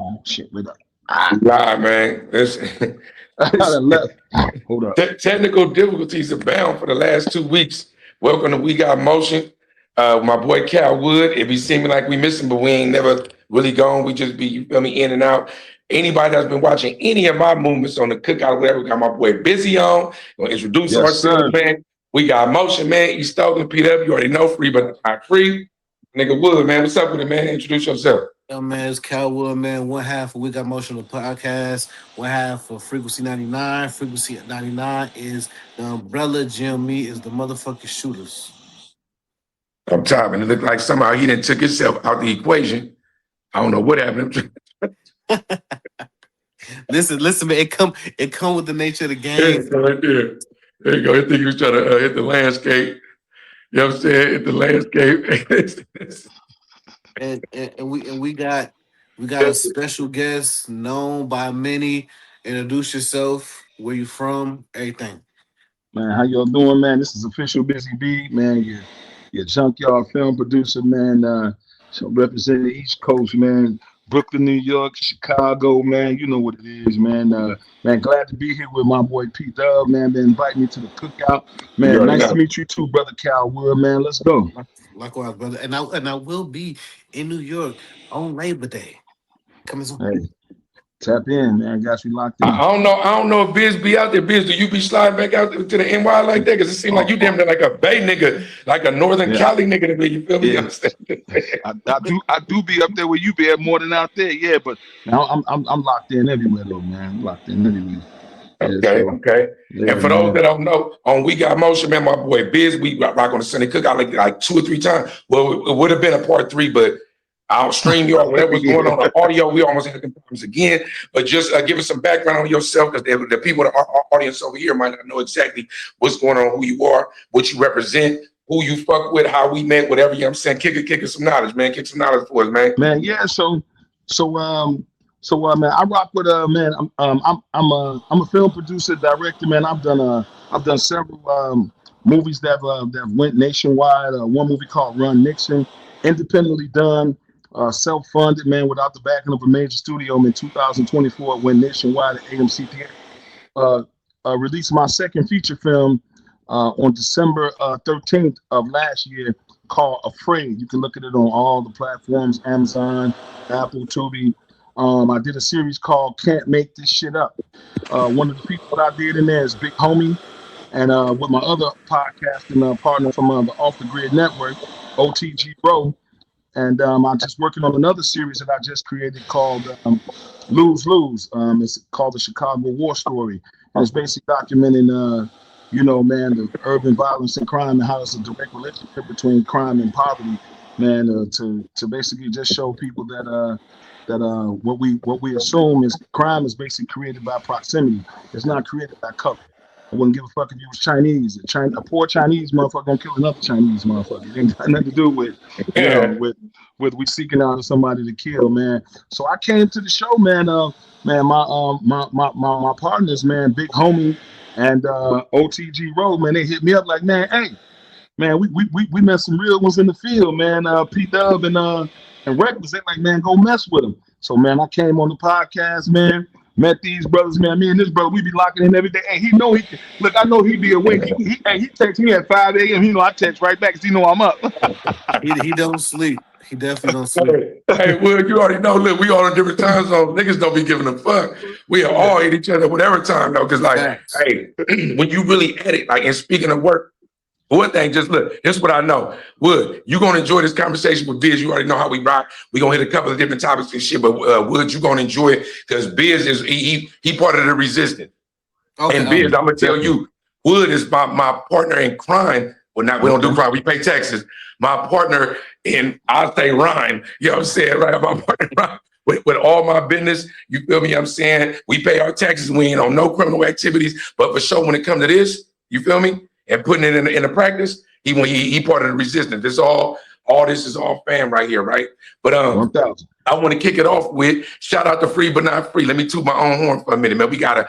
Oh shit, wait up. Nah, man. I done left. Hold up. Technical difficulties abound for the last 2 weeks. Welcome to We Got Motion. My boy CalWood. It be seeming like we miss him, but we ain't never really gone. We just be, you feel me, in and out. Anybody that's been watching any of my movements on the cookout or whatever, we got my boy Bizzy on. Gonna introduce Yes, ourselves, sir. man. We got Motion, man. East Oakland, PW. You already know, free but not free. Nigga Wood, man. What's up with it, man? Introduce yourself. Yo, man, it's CalWood, man. One half of We Got Motion, the podcast. One half of Frequency 99. Frequency 99 is the umbrella. GME is the motherfucking shooters. I'm tired, and it looked like somehow he didn't took himself out the equation. I don't know what happened. Listen, man. It come with the nature of the There game. you go, right there. There you go. I think he was trying to hit the landscape. You know what I'm saying? Hit the landscape. And we got a special guest known by many. Introduce yourself. Where you from? Everything. Man, how y'all doing, man? This is official Busy B, man. Your junkyard film producer, man. So representing the East Coast, man. Brooklyn, New York, Chicago, man. You know what it is, man. Man, glad to be here with my boy Pete Dub, man. Been inviting me to the cookout, man. Nice to meet you too, brother Calwood, man. Let's go. Likewise, brother. And I will be in New York on Labor Day. Coming soon. Hey, tap in, man. Got you locked in. I don't know if Biz be out there. Biz, do you be sliding back out to the NY like that? Because it seems like you damn near like a Bay nigga, like a Northern Cali nigga to me. You feel me? Yeah. I do be up there where you be at more than out there, yeah. But now I'm locked in everywhere though, man. I'm locked in everywhere. Okay. Yeah, and for those that don't know, on We Got Motion, man, my boy Biz, we rock on the Sunday cookout like 2 or 3 times. Well, it would have been a part 3, but I'll stream you all whatever's going on the audio. We almost had the problems again, but just give us some background on yourself, because the people, our audience over here might not know exactly what's going on, who you are, what you represent, who you fuck with, how we met, whatever. You know what I'm saying? Kick us some knowledge, man. Kick some knowledge for us, man. Man, yeah. So man, I rock with man. I'm a film producer, director, man. I've done several movies that went nationwide. One movie called Run Nixon, independently done. Self-funded, man, without the backing of a major studio. In 2024, it went nationwide at AMC Theater. Released my second feature film on December 13th of last year, called Afraid. You can look at it on all the platforms, Amazon, Apple, Tubi. I did a series called Can't Make This Shit Up. One of the people that I did in there is Big Homie, and with my other podcasting partner from the Off the Grid Network, OTG Bro. And I'm just working on another series that I just created called Lose Lose. It's called The Chicago War Story. And it's basically documenting, man, the urban violence and crime and how it's a direct relationship between crime and poverty, man, to basically just show people that what we assume is crime is basically created by proximity. It's not created by color. I wouldn't give a fuck if you was Chinese. A poor Chinese motherfucker gonna kill another Chinese motherfucker. It ain't got nothing to do with, with we seeking out somebody to kill, man. So I came to the show, man. My partners, man, Big Homie and OTG Road, man. They hit me up like, man, hey, man, we met some real ones in the field, man. P Dub and Reckless. They like, man, go mess with them. So, man, I came on the podcast, man. Met these brothers, man. Me and this brother, we be locking in every day. Hey, he know he can. Look, I know he be awake. He texts me at 5 a.m. He know I text right back because he know I'm up. he don't sleep. He definitely don't sleep. Hey, Will, you already know. Look, we all in different time zones. Niggas don't be giving a fuck. We all hate each other whatever time though. Because hey, when you really at it, like, and speaking of work, one thing, just look, here's what I know. Wood, you gonna enjoy this conversation with Biz. You already know how we rock. We gonna hit a couple of different topics and shit, but Wood, you gonna enjoy it because Biz is he part of the resistance. Okay, and Biz, I'm gonna tell you, Wood is my partner in crime. Well, not we don't do crime, we pay taxes. My partner in, I'll say rhyme. You know what I'm saying, right? My partner in rhyme. With all my business, you feel me? I'm saying we pay our taxes. We ain't on no criminal activities, but for sure when it comes to this, you feel me? And putting it in the practice, he part of the resistance. This all this is all fam right here, right? But I want to kick it off with shout out to Free But Not Free. Let me toot my own horn for a minute, man. We got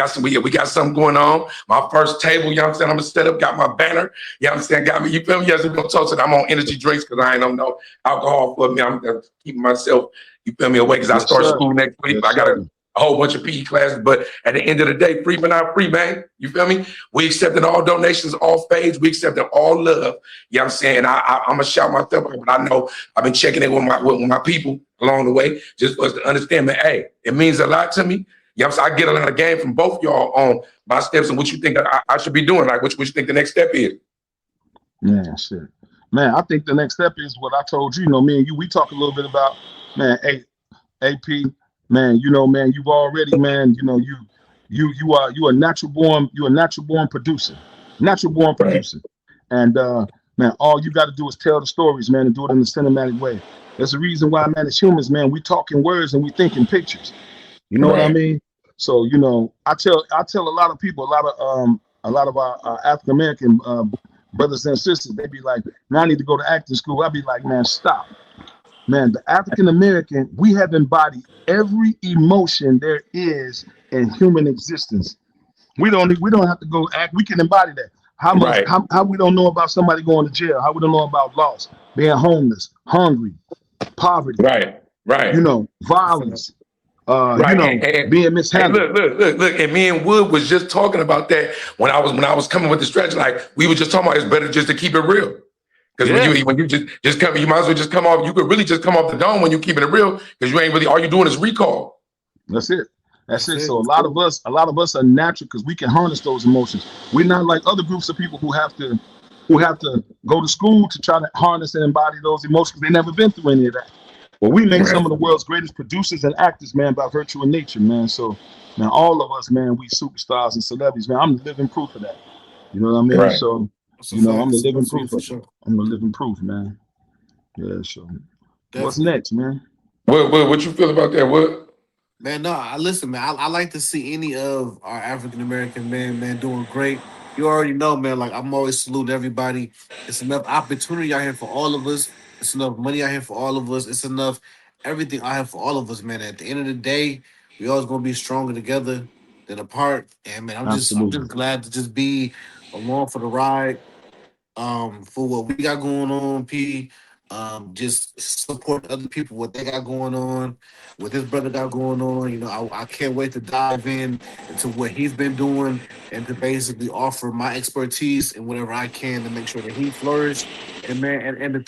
something going on. My first table, you know what I'm saying? I'm gonna set up, got my banner, you know what I'm saying? Got me, you feel me? Yes, we're gonna toast it. I'm on energy drinks because I ain't on no alcohol for me. I'm keeping myself You feel me? Away because I Yes, start sir. school next week. Yes, I got sir. a whole bunch of PE classes, but at the end of the day, free but not free, man. You feel me? We accepting all donations, all fades. We accepting all love. You know what I'm saying? I'm gonna shout myself out, but I know I've been checking in with my people along the way, just for us to understand, man. Hey, it means a lot to me. You know what I'm saying? I get a lot of game from both y'all on my steps and what you think I should be doing. Like, what you think the next step is? Man, shit. Man, I think the next step is what I told you. You know, me and you, we talk a little bit about, man, AP, man, you know, man, you've already, man, you know, you are a natural born producer. Natural born Right, producer. And man, all you got to do is tell the stories, man, and do it in a cinematic way. There's a reason why, man, as humans, man, we talk in words and we think in pictures. You know what I right, mean? So, you know, I tell a lot of people, a lot of our African American brothers and sisters, they be like, man, I need to go to acting school. I be like, man, stop. Man, the African American, we have embodied every emotion there is in human existence. We don't have to go act. We can embody that. right, How we don't know about somebody going to jail? How we don't know about loss, being homeless, hungry, poverty, right, you right. know, violence, you Right, know, and being hey, mishandled. look, and me and Wood was just talking about that when I was coming with the stretch. Like we were just talking about, it's better just to keep it real. Because Yeah, when you just come, you might as well just come off. You could really just come off the dome when you keeping it real, because you ain't really all you doing is recall. that's it. That's That's it. it. So a lot of us are natural because we can harness those emotions. We're not like other groups of people who have to go to school to try to harness and embody those emotions. They never been through any of that. But we make some Right, of the world's greatest producers and actors, man, by virtue of nature, man. So, man, all of us, man, we superstars and celebrities, man. I'm the living proof of that. You know what I mean? right. So, That's a you know, I'm fact. the It's living enough for you proof for of it. sure. I'm the living proof, man. Yeah. So, what's Definitely. next, man? What you feel about that? What? Man, no, I listen, man. I like to see any of our African American men, man, doing great. You already know, man. Like I'm always saluting everybody. It's enough opportunity out here for all of us. It's enough money out here for all of us. It's enough everything out here for all of us, man. At the end of the day, we always gonna be stronger together than apart. And man, I'm just Absolutely. glad to just be along for the ride. For what we got going on, P. Just support other people what they got going on, what his brother got going on. You know, I can't wait to dive in into what he's been doing and to basically offer my expertise and whatever I can to make sure that he flourish. And man, and the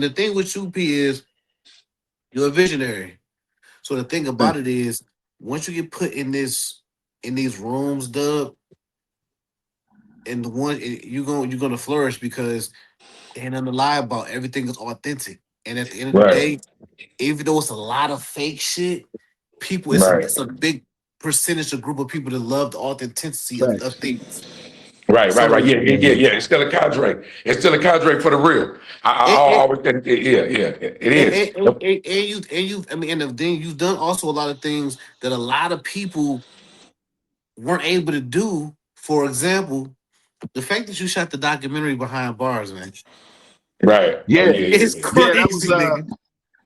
thing with you, P, is you're a visionary. So the thing Thank about it is once you get put in these rooms, Dub, and the one you're gonna flourish because ain't nothing to lie about. Everything is authentic. And at the end of the Right, day, even though it's a lot of fake shit, people right, it's a big percentage of group of people that love the authenticity you. of Thanks. things. right. So Yeah. It's still a cadre. It's still a cadre for the real. I and, and, always think, yeah. It and, is. and, and, and you I mean and then you've done also a lot of things that a lot of people weren't able to do. For example, the fact that you shot the documentary behind bars, man. Right. Oh Yeah, It's yeah. That was crazy, nigga.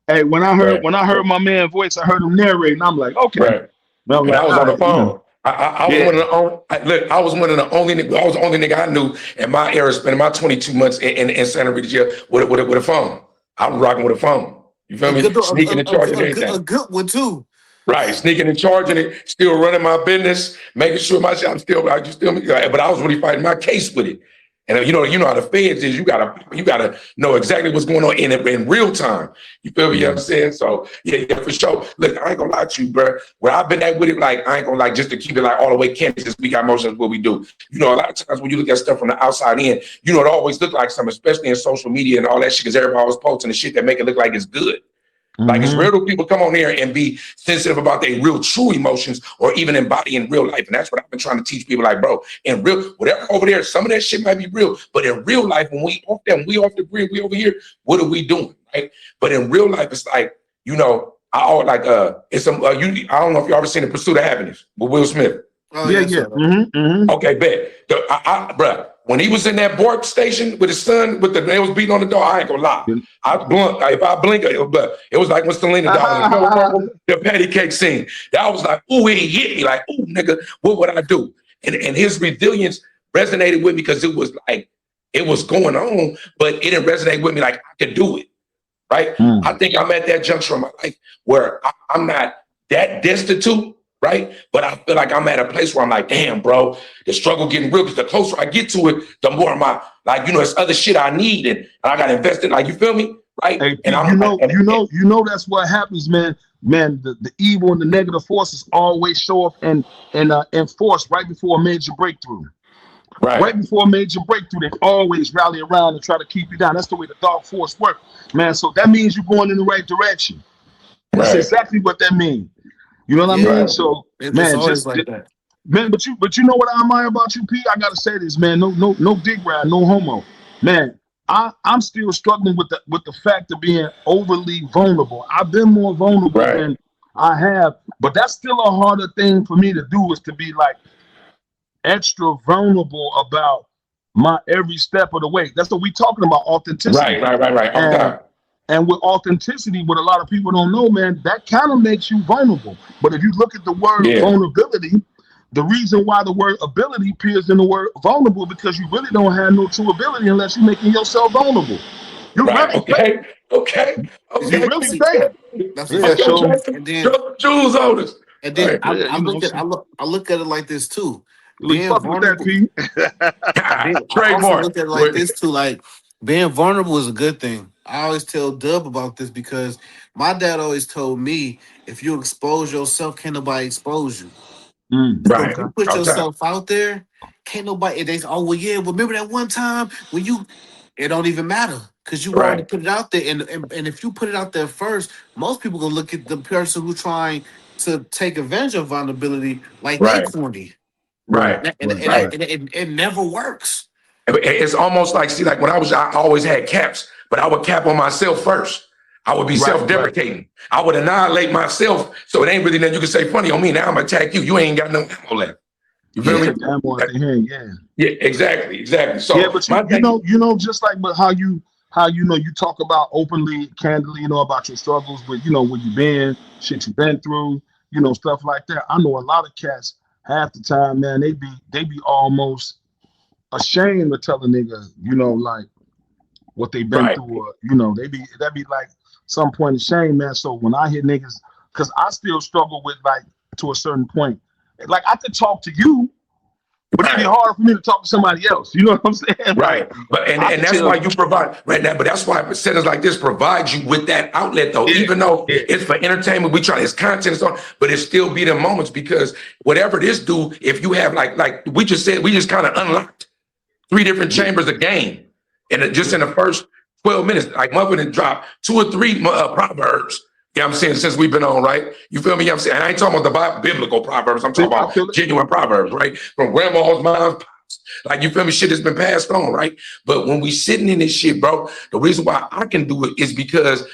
Hey, right, when I heard my man voice, I heard him narrating. I'm like, okay. right. And I'm And like, I was all on the right, you know, phone. I was one yeah. of the only. Look, I was one of the only. I was the only nigga I knew in my era spending my 22 months in Santa Rita jail with a phone. I was rocking with a phone. You feel A me? good Sneaking and charging a everything. good one too. Right, sneaking and charging it, still running my business, making sure my shit. I just still, but I was really fighting my case with it. And you know how the feds is. You gotta know exactly what's going on in real time. You feel me? You know what I'm Mhm. saying? So yeah, for sure. Look, I ain't gonna lie to you, bro. Where I've been at with it, like I ain't gonna lie, just to keep it like all the way candid, just we got motions what we do. You know, a lot of times when you look at stuff from the outside in, you know, it always look like something, especially in social media and all that shit, because everybody was posting the shit that make it look like it's good. Like it's rare Mhm. that people come on here and be sensitive about their real true emotions or even embody in real life. And that's what I've been trying to teach people. Like, bro, in real, whatever over there, some of that shit might be real, but in real life, when we off the grid, we over here, what are we doing? Right. But in real life, it's like, you know, it's some I don't know if you ever seen The Pursuit of Happiness with Will Smith. Oh Yeah, yes, yeah. sir. Okay, bet. Bruh, when he was in that BART station with his son, they was beating on the door, I ain't gonna lie. If I blink, it was like when Selena died on the telephone, the patty cake scene. That was like, ooh, it hit me. Like, ooh, nigga, what would I do? And his resilience resonated with me because it was like, it was going on, but it didn't resonate with me like I could do it. right? I think I'm at that juncture in my life where I'm not that destitute, right? But I feel like I'm at a place where I'm like, damn, bro, the struggle getting real. Because the closer I get to it, the more my, like, it's other shit I need, and I got to invest in, like, you feel me? Right? Hey, And Pete, I'm like, that's what happens, man. Man, the evil and the negative forces always show up and force right before a major breakthrough. Right right, before a major breakthrough, they always rally around and try to keep you down. That's the way the dark force works, man. So that means you're going in the right direction. That's right, exactly what that means. You know what I Yeah, mean? right, So, it's man, always like that. man, but you know what I admire about you, P? I gotta say this, man. No dig ride, no homo, man. I'm still struggling with the fact of being overly vulnerable. I've been more vulnerable right, than I have, but that's still a harder thing for me to do, is to be like extra vulnerable about my every step of the way. That's what we talking about, authenticity. right. All the And time. and with authenticity, what a lot of people don't know, man, that kind of makes you vulnerable. But if you look at the word Yeah, vulnerability, the reason why the word ability appears in the word vulnerable, because you really don't have no true ability unless you're making yourself vulnerable. You right. really Okay, fake. okay, You okay. really See, fake. that's what's Yeah, Okay, happening. so And then drop jewels on us. and then Right. yeah, I you know what I'm look at saying? I look at it like this too. You Being fucking with that, vulnerable, P. and then I also look Trademark. at it Go like ahead. this too. Like being vulnerable is a good thing. I always tell Dub about this because my dad always told me, if you expose yourself, can't nobody expose you. So if Right. you put All the time. yourself out there, can't nobody. They say, oh well, yeah. Remember that one time when you? It don't even matter because you already Right. put it out there. And if you put it out there first, most people gonna look at the person who's trying to take advantage of vulnerability like they Right. corny. Right, Right. And right, and, Right. right. and, and it never works. It's almost like, see, like when I always had caps, but I would cap on myself first. I would be Right, right. self-deprecating. I would annihilate myself. So it ain't really nothing you can say funny on me. Now I'm gonna attack you. You ain't got no ammo left. You You feel Yeah. me? take the ammo out That- the hand, yeah. yeah, exactly. Yeah, So but my thing, you know, just like, but how you know you talk about openly, candidly, you know, about your struggles with, you know, where you been, shit you been through, you know, stuff like that. I know a lot of cats half the time, man, they be almost ashamed to tell a nigga, you know, like what they been right, through, or, you know, that be like some point of shame, man. So when I hear niggas, because I still struggle with, like, to a certain point, like I could talk to you, but it'd be right. hard for me to talk to somebody else. You know what I'm saying? Like, Right. But and, I and could that's why tell. you provide right now, but that's why centers like this provide you with that outlet though. Yeah, Even though yeah. it's for entertainment, we try it's content and so on, but it still be the moments because whatever this do, if you have like we just said, we just kind of unlocked three different Yeah, chambers of game. And just yeah. in the first 12 minutes, like Muffin and dropped two or three proverbs. You know what I'm saying? Since we've been on, right? You feel me? You know what I'm saying? And I ain't talking about the biblical proverbs. I'm talking I about feel it. genuine proverbs, right? From grandma's, mom's, like, you feel me? Shit has been passed on, right? But when we sitting in this shit, bro, the reason why I can do it is because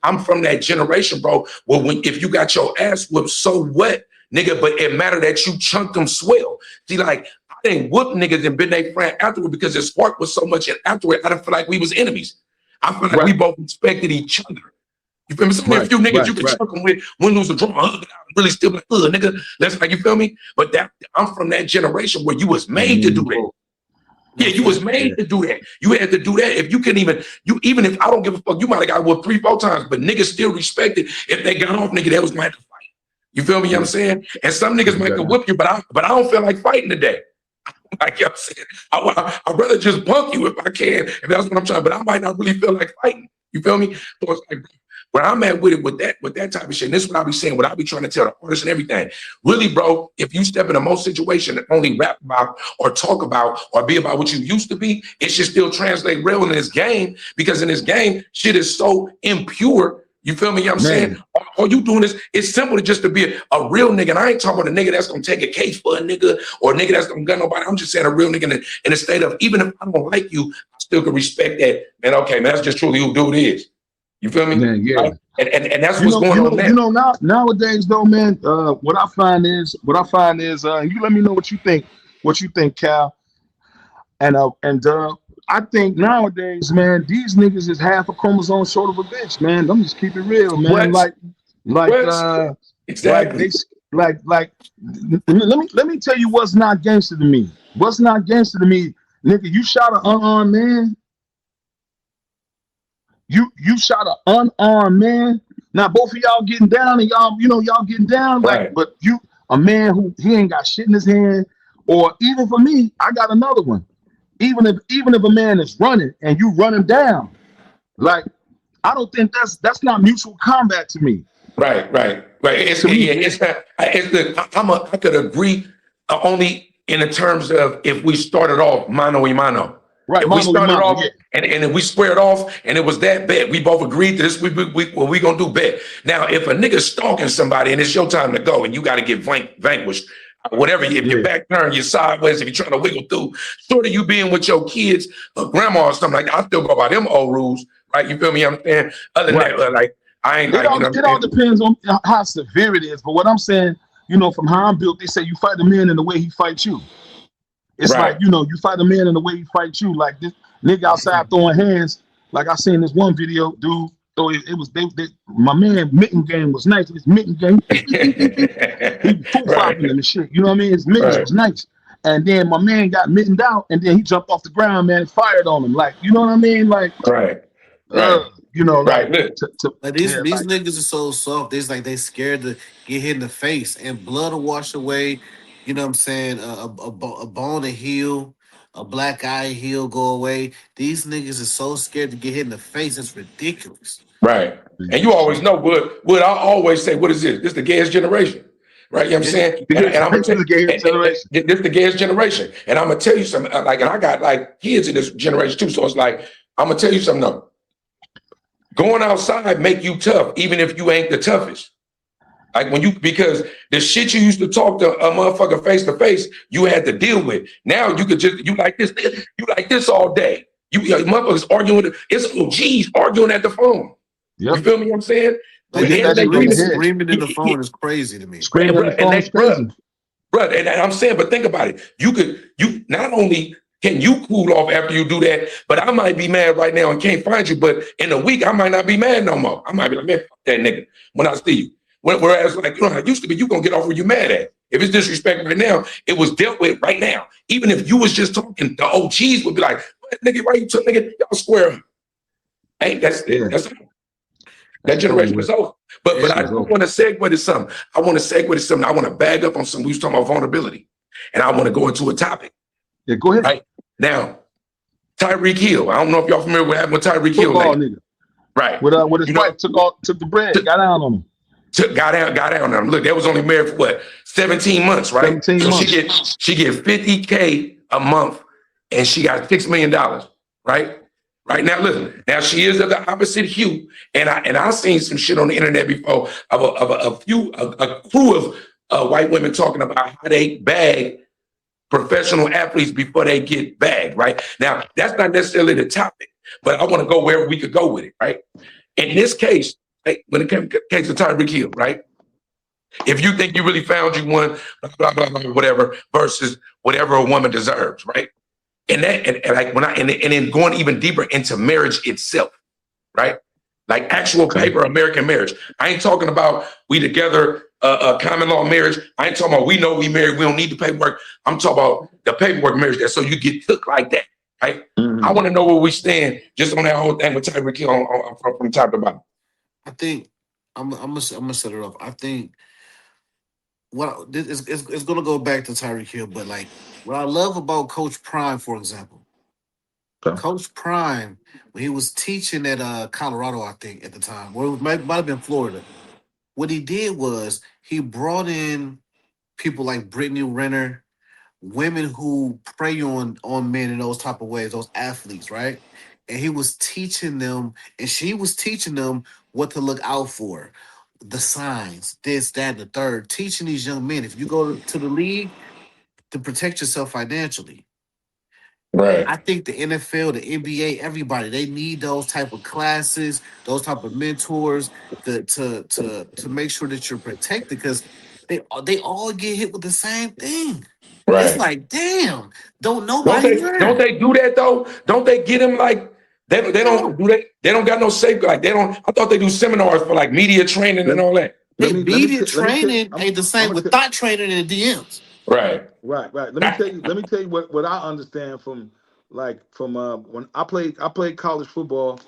I'm from that generation, bro. Well, if you got your ass whipped, so what, nigga? But it matter that you chunked them swell. See, like, I didn't whoop niggas and been their friend afterward because the spark was so much. And afterward, I didn't feel like we was enemies. I feel like we Right, both respected each other. You feel me? So many right, few niggas right, you can right. chunk them with, win, lose, or draw, hug it out, really still be like, nigga. That's like, you feel me? But that I'm from that generation where you was Yeah, made me to and do you that. both. Yeah, That's you was it. Yeah, made to do that. You had to do that. If you can even if I don't give a fuck, you might have got whooped 3, 4 times, but niggas still respect it. If they got off, nigga, they was going to fight. You feel me? You know yeah, what I'm saying? And some yeah, niggas might can whip you, but I don't feel like fighting today. Like, you know what I'm saying? I'd rather just punk you if I can, if that's what I'm trying, but I might not really feel like fighting. You feel me? So it's like, where I'm at with it, with that type of shit, and this is what I be saying, what I be trying to tell the artists and everything. Really, bro, if you step in a most situation and only rap about or talk about or be about what you used to be, it should still translate real in this game, because in this game, shit is so impure. You feel me? You know what I'm saying? man. All you doing is, it's simple to just to be a real nigga. And I ain't talking about a nigga that's gonna take a case for a nigga or a nigga that's gonna gun nobody. I'm just saying a real nigga in a state of, even if I don't like you, I still can respect that. Man, okay, man, that's just truly who dude is. You feel me? Man, yeah. Right? And that's what's going on now. Nowadays though, man. You let me know what you think, Cal, and I think nowadays, man, these niggas is half a chromosome short of a bitch, man. I'm just keep it real, man. What? Like, What? like they, Exactly. like. Let me tell you what's not gangster to me. What's not gangster to me, nigga? You shot an unarmed man. You shot an unarmed man. Now both of y'all getting down and y'all getting down like, Right. but a man who he ain't got shit in his hand, or even for me, I got another one. Even if a man is running and you run him down, like I don't think that's not mutual combat to me. Right. To me, Yeah, it's not. I could agree only in the terms of if we started off mano y mano. right, If we mano y started mano, off yeah, and if we squared off and it was that bad, we both agreed to this. What we gonna do bet. Now, if a nigga's stalking somebody and it's your time to go and you got to get vanquished, whatever. If your yeah, back turned, you're sideways. If you're trying to wiggle through, short of you being with your kids or grandma or something like that, I still go by them old rules, right? You feel me? I'm saying. Other than right. that, like I ain't like, you know what It I'm all saying? depends on how severe it is. But what I'm saying, from how I'm built, they say you fight a man in the way he fights you. It's like, Right. you fight a man in the way he fights you. Like this nigga outside throwing hands. Like I seen this one video, dude. So it was my man mitten game was nice. His mitten game, he was full flopping Right. and shit. You know what I mean? His mittens Right. was nice. And then my man got mittened out, and then he jumped off the ground, man, and fired on him. Like, you know what I mean? Like, Right. uh, Right. like Look. Like yeah, these like niggas are so soft. It's like they scared to get hit in the face, and blood will wash away. You know what I'm saying? A bone to heal, a black eye heal go away. These niggas are so scared to get hit in the face. It's ridiculous. Right. And you always know what I always say, what is this? This the gayest generation. Right, you know what I'm Yeah. saying? And this I'm gonna is tell the gay generation. this the gayest generation. And I'm gonna tell you something, like, and I got like kids in this generation too. So it's like, I'm gonna tell you something though. Going outside make you tough, even if you ain't the toughest. Like because the shit you used to talk to a motherfucker face to face, you had to deal with. Now you could you like this all day. Motherfuckers arguing it's OGs arguing at the phone. You Yep. feel me? What I'm saying? They Like hit they that And they shit on the screaming, head. screaming in the phone is crazy to me. Screaming at the and phone is they, crazy. and I'm saying, but think about it. You not only can you cool off after you do that, but I might be mad right now and can't find you. But in a week, I might not be mad no more. I might be like, man, fuck that nigga when I see you. Whereas, like, how it used to be, you gonna get off where you mad at. If it's disrespect right now, it was dealt with right now. Even if you was just talking, the OGs would be like, what, nigga, why you took nigga? Y'all square up. Ain't Yeah, that that's over generation is with. over. That But shit I is do over. want to segue to something. I want to segue to something. I want to bag up on something. We was talking about vulnerability. And I want to go into a topic. Yeah, go ahead. Right? Now, Tyreek Hill. I don't know if y'all familiar with what happened with Tyreek Hill Football lately. nigga. Right. With his You know, wife took the bread, took, got down on him. got out on him. Look, they was only married for what? 17 months, right? 17 So months. she get 50K a month and she got $6 million, right? Right now, listen. Now she is of the opposite hue, and I seen some shit on the internet before of a crew of white women talking about how they bag professional athletes before they get bagged. Right now, that's not necessarily the topic, but I want to go where we could go with it. Right. In this case, right, when it came to case of Tyreek Hill, right? If you think you really found you one, blah blah blah, whatever, versus whatever a woman deserves, right? And like when and then going even deeper into marriage itself, right? Like actual Okay. paper American marriage. I ain't talking about we together, common law marriage. I ain't talking about we know we married, we don't need the paperwork. I'm talking about the paperwork marriage that so you get took like that, right? I Mm-hmm. want to know where we stand just on that whole thing with Tyreek Hill from top to bottom. I think I'm gonna set it off. I think what it's gonna go back to Tyreek Hill, but like what I love about Coach Prime, for example, Okay. Coach Prime when he was teaching at Colorado, I think at the time, or it might have been Florida. What he did was he brought in people like Brittany Renner, women who prey on men in those type of ways, those athletes, right? And he was teaching them, and she was teaching them what to look out for, the signs, this, that, and the third, teaching these young men if you go to the league to protect yourself financially. Right, I think the NFL, the NBA, everybody, they need those type of classes, those type of mentors to make sure that you're protected because they all get hit with the same thing. It's right. like, damn, don't nobody Don't learn. they do that though? Don't they get him like they don't No, do they don't got no safe like they don't. I thought they do seminars for like media training Let, and all that. they let me media let me tell training ain't the I'm same gonna with thought training in the DMs. Right. right. Let me tell you what I understand from when I played college football.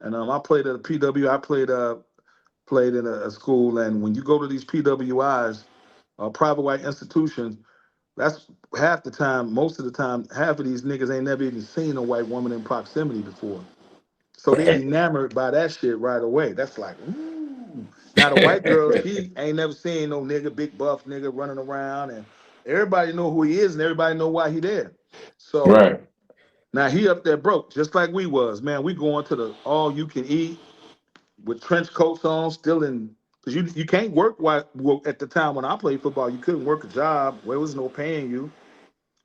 and I played at a PW. I played in a school, and when you go to these PWIs, private white institutions, that's half the time, most of the time, half of these niggas ain't never even seen a white woman in proximity before. So they Right. enamored by that shit right away. That's like, ooh. Now the white girl, she ain't never seen no nigga, big buff nigga running around, and everybody know who he is, and everybody know why he there. So Right. now he up there broke, just like we was. Man, we going to the all you can eat with trench coats on, still in, because you can't work while, well, at the time when I played football, you couldn't work a job where there was no paying you.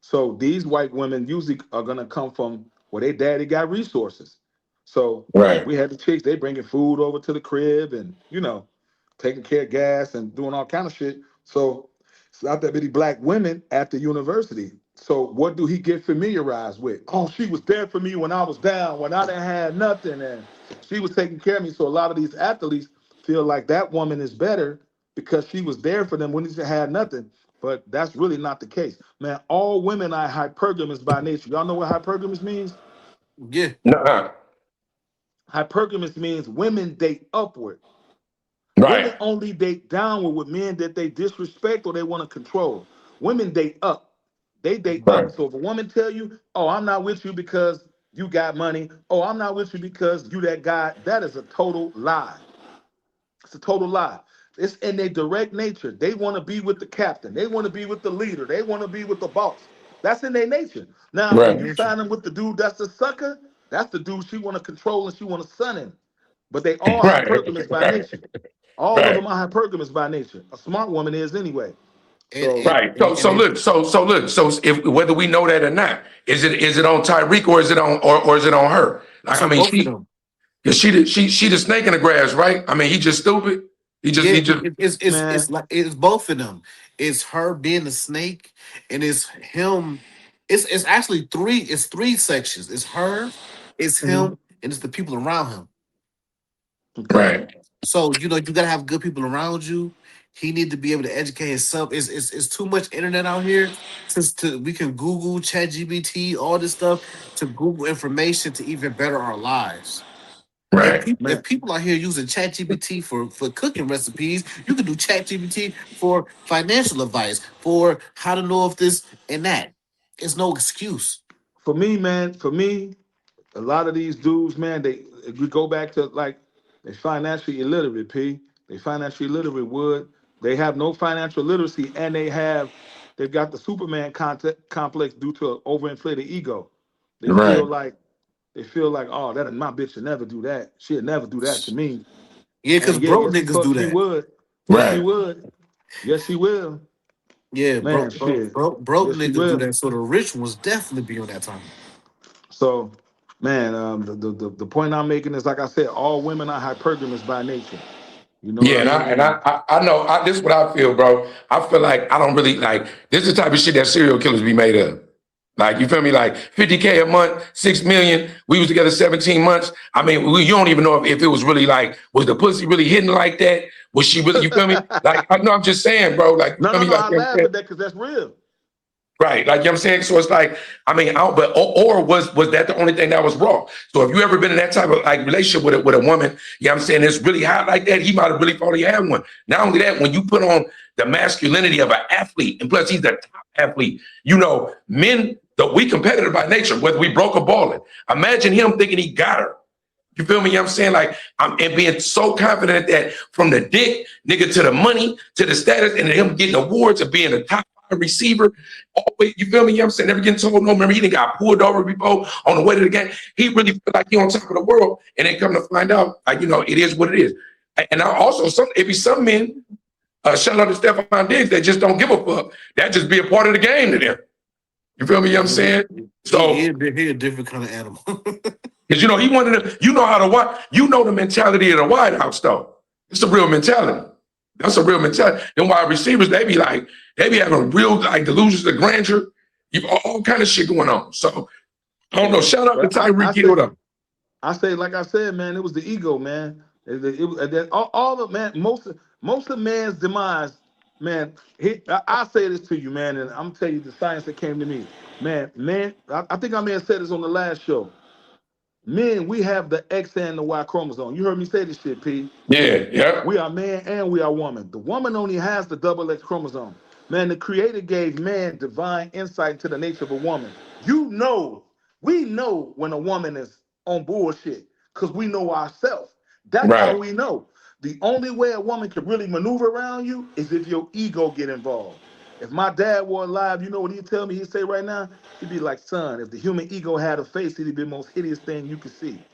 So these white women usually are gonna come from where their daddy got resources. So Right. we had the chicks, they bringing food over to the crib and taking care of gas and doing all kind of shit. So it's not that many black women at the university. So what do he get familiarized with? Oh, she was there for me when I was down, when I didn't have nothing, and she was taking care of me. So a lot of these athletes feel like that woman is better because she was there for them when they had nothing. But that's really not the case. Man, all women are hypergamous by nature. Y'all know what hypergamous means? Yeah. Nuh-uh. Hypergamous means women date upward. Right. Women only date downward with men that they disrespect or they want to control. Women date up. They date up. Right. So if a woman tell you, oh, I'm not with you because you got money. Oh, I'm not with you because you that guy, that is a total lie. It's a total lie. It's in their direct nature. They want to be with the captain. They want to be with the leader. They want to be with the boss. That's in their nature. Now, when Right. you Nature. sign them with the dude that's the sucker, that's the dude she want to control and she want to son him. But they all Right. hypergamous by Right. nature. All of Right. them are hypergamous by nature. A smart woman is anyway. And So, and Right. and, and it, So look, so if whether we know that or not, is it on Tyreek or is it on or is it on her? it's Like I on mean, both of she them. because she the snake in the grass, right? I mean, he just stupid. Yeah, He just man, it's like it's both of them. It's her being a snake, and it's him. It's actually three. It's three sections. It's her, it's mhm, him, and it's the people around him. okay. right. So you gotta have good people around you. He need to be able to educate himself. It's too much internet out here. Since we can Google, Chat GBT, all this stuff to Google information to even better our lives. Right. If Man, people are here using ChatGPT for cooking recipes, you can do ChatGPT for financial advice, for how to know if this and that. It's no excuse. for me, man, for me, a lot of these dudes, man, they we go back to like they financially illiterate, P. They financially illiterate, Wood. They have no financial literacy, and they've got the Superman complex due to an overinflated ego. They feel Right. like oh, that my bitch should never do that. She'll never do that to me. Yeah, because And yeah, broke yes, the niggas fuck do she that. would. Yes, she Right. would. Yes, she will. Yeah, Man, shit. broke Yes, she niggas do will. that. So the rich ones definitely be on that time. So, man, the point I'm making is like I said, all women are hypergamous by nature. You know what Yeah, I mean? and And I know this is what I feel, bro. I feel like I don't really like this is the type of shit that serial killers be made of. Like you feel me? Like 50K a month, 6 million. We was together 17 months. I mean, you don't even know if it was really like was the pussy really hitting like that? Was she really? You feel me? Like I know I'm just saying, bro. Like you no, feel no, me? no. Like I you know what I'm laugh saying? at that because that's real. Right, like you know what I'm saying. So it's like, I mean, but or was that the only thing that was wrong? So if you ever been in that type of like relationship with a woman, you know what I'm saying, it's really hot like that, he might have really thought he had one. Not only that, when you put on the masculinity of an athlete, and plus he's the top athlete, men, we competitive by nature, whether we broke or balling. Imagine him thinking he got her. You feel me? You know what I'm saying? Like, and being so confident that from the dick, nigga, to the money, to the status, and him getting awards of being a top five receiver. Always, you feel me? You know what I'm saying? Never getting told no. Remember, he done got pulled over before on the way to the game. He really feel like he on top of the world. And then come to find out, like, it is what it is. And I also, it be some men, shout out to Stephon Diggs, that just don't give a fuck. That just be a part of the game to them. You feel me? You know what I'm saying? So, He a different kind of animal. because he wanted to, how to watch, the mentality of the White House, though. It's a real mentality. That's a real mentality. Then wide receivers, they be having real like delusions of grandeur. You all kind of shit going on. So I don't know. Shout out to But I Tyreek Hill say, though. like I said, man, it was the ego, man. All of man, most of man's demise, man. I say this to you, man, and I'm tell you the science that came to me, man. I think I may have said this on the last show. Men, we have the X and the Y chromosome. You heard me say this shit, P. Yeah, yeah. We are man and we are woman. The woman only has the double X chromosome. Man, the creator gave man divine insight into the nature of a woman. We know when a woman is on bullshit because we know ourselves. That's how Right, we know. The only way a woman can really maneuver around you is if your ego get involved. If my dad were alive, you know what he'd tell me? He'd say right now, he'd be like, son, if the human ego had a face, it'd be the most hideous thing you could see.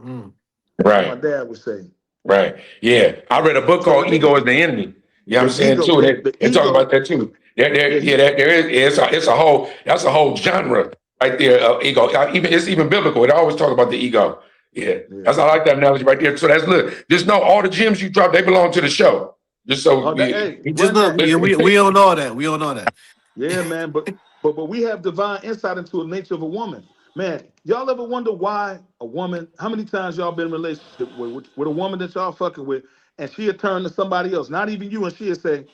Mm. That's what my right. dad would say. Right. Yeah. I read a book So the called Ego niggas, is the Enemy. You know what I'm the saying ego, too? yeah, They, the they talk about ego, that too. yeah, Yeah, there is it's a whole that's a whole genre right there of ego. Even it's even biblical. It always talk about the ego. Yeah. yeah. That's I like that analogy right there. So that's look, just know all the gems you drop, they belong to the show. Just so Oh, that, hey, We just run know that. we don't know that. We don't know that. Yeah, man. But we have divine insight into the nature of a woman. Man, y'all ever wonder why a woman? How many times y'all been in a relationship with a woman that y'all fucking with, and she'll turn to somebody else, not even you, and she'll say,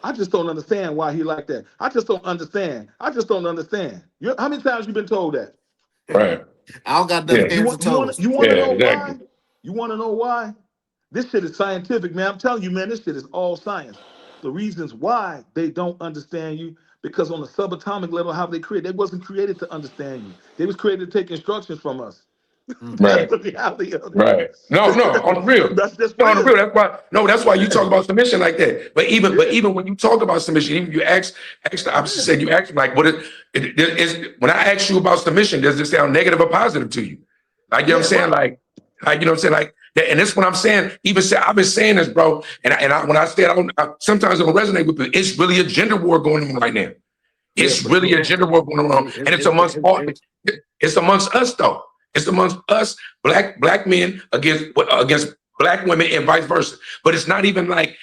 "I just don't understand why he like that. I just don't understand. I just don't understand." How many times you been told that? right. I don't got nothing Yeah. You hands or want you want toes. you want to Yeah, know exactly. why? You want to know why? This shit is scientific, man. I'm telling you, man, this shit is all science. The reasons why they don't understand you, because on the subatomic level, how they create, they wasn't created to understand you. They was created to take instructions from us. Mm. That's Right. the reality of Right. No, no, on the it. real. That's just No, on the real. real. That's why you talk about submission like that. But Yeah, even when you talk about submission, even you ask the opposite yeah, said you ask like it is when I ask you about submission, does it sound negative or positive to you? Like you know what I'm yeah, saying? right. Like you know what I'm saying? Like that, and this is what I'm saying. Even say I've been saying this, bro. And when I say sometimes it don't resonate with people. It's really a gender war going on right now. Yeah, It's for really a sure. gender war going on, and it's amongst all. It's amongst us though. It's amongst us, black men against black women and vice versa. But it's not even like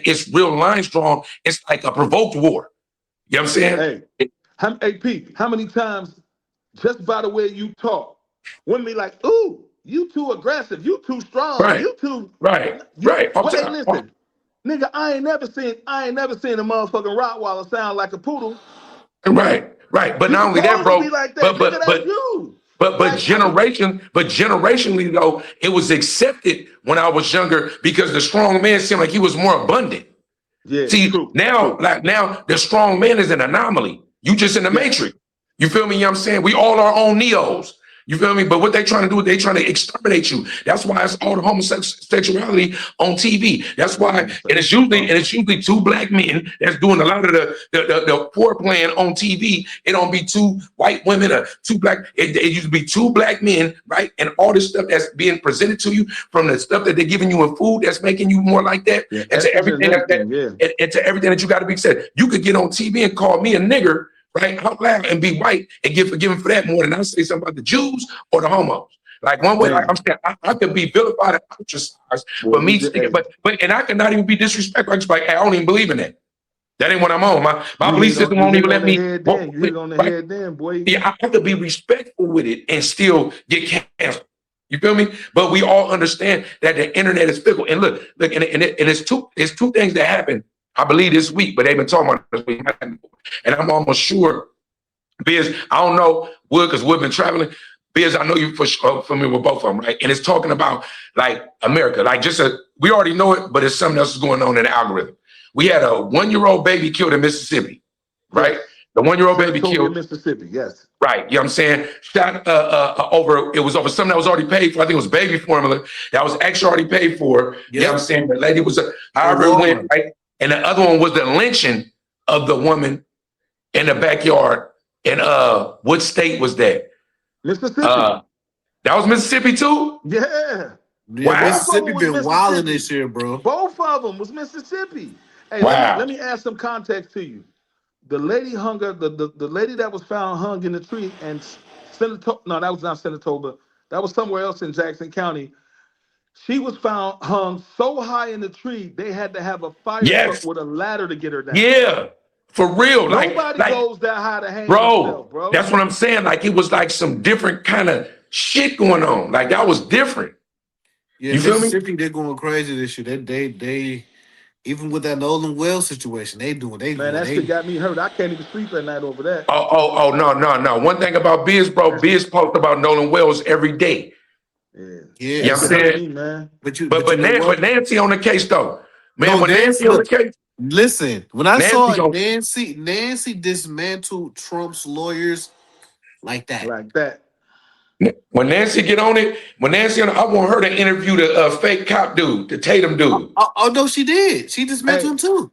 it's real lines drawn. It's like a provoked war. You know what I'm saying? Hey, hey, Pete, how many times just by the way you talk, women be like, "Ooh, you too aggressive. You too strong. Right, You too right, you." right. All the Well, hey, time. listen, nigga, I ain't never seen a motherfucking Rottweiler sound like a poodle. Right, right. But You not only that, supposed to be bro. like that, But nigga. but That's but you. but Like I be, generationally though, it was accepted when I was younger because the strong man seemed like he was more abundant. yeah, See, true, now, true. like now, the strong man is an anomaly. You just in the Yeah, matrix. You feel me? You know what I'm saying? We all our own neos. You feel me? But what they trying to do is they trying to exterminate you. That's why it's all the homosexuality on TV. That's yeah, why, and homosexual. it's usually two black men that's doing a lot of the foreplay on TV. It don't be two white women or two black. It used to be two black men, right? And all this stuff that's being presented to you from the stuff that they're giving you in food that's making you more like that, Yeah, and to estrogen and everything everything. Yeah, and to everything that you got to be said. You could get on TV and call me a nigger, right, out loud and be white and get forgiven for that more than I say something about the Jews or the homos. Like one way, like man, I'm saying, I could be vilified and ostracized boy, for you me just speaking, hey, but and I could not even be disrespectful. I just like, hey, I don't even believe in that. That ain't what I'm on. My you belief system you won't hit it even on let the me head. walk Then you hit with, it on the right? head. Then boy, Yeah, I could be respectful with it and still get canceled. You feel me? But we all understand that the internet is fickle. And look, and it's two things that happen, I believe, this week, but they've been talking about this week. And I'm almost sure, Biz, I don't know, Wood, because Wood been traveling. Biz, I know you for familiar with both of them, right? And it's talking about like America, like we already know it, but it's something else is going on in the algorithm. We had a 1-year-old baby killed in Mississippi, right? yes, The 1-year-old baby Senatobia, killed. Mississippi. Yes, Right, you know what I'm saying? Shot over, it was over something that was already paid for. I think it was baby formula that was actually already paid for. You know what Yep. I'm saying? The lady was, At however it went, Walmart. right? And the other one was the lynching of the woman in the backyard. And what state was that? Mississippi. Uh, that was Mississippi too? Yeah, Yeah, Wow, both of them Mississippi was been wilding Mississippi. this year, bro. Both of them was Mississippi. Hey, wow. let me add some context to you. The lady hung her, the lady that was found hung in the tree, and Senator, no, that was not Senatoba. That was somewhere else in Jackson County. She was found hung so high in the tree, they had to have a fire truck Yes, with a ladder to get her down. yeah, for real. Nobody goes that high to hang Bro, themselves, bro. that's what I'm saying. Like it was like some different kind of shit going on. Like that was different. Yeah, You feel me? Mississippi, they're going crazy this year. They Even with that Nolan Wells situation, they doing they Man, boy that shit they. got me hurt. I can't even sleep at night over that. No. One thing about Biz, bro, Biz post about Nolan Wells every day. Yeah, Yeah, You that know what I'm shit but hurt saying? me, man. but you know But what? Nancy on the case though. Man, No, when Nancy. Nancy on the Look, case, listen. When I Nancy saw go, Nancy dismantled Trump's lawyers like that. Like that. when Nancy get on it, when Nancy on it, I want her to interview the fake cop dude, the Tatum dude. Oh no, she did. She dismantled Hey, him too.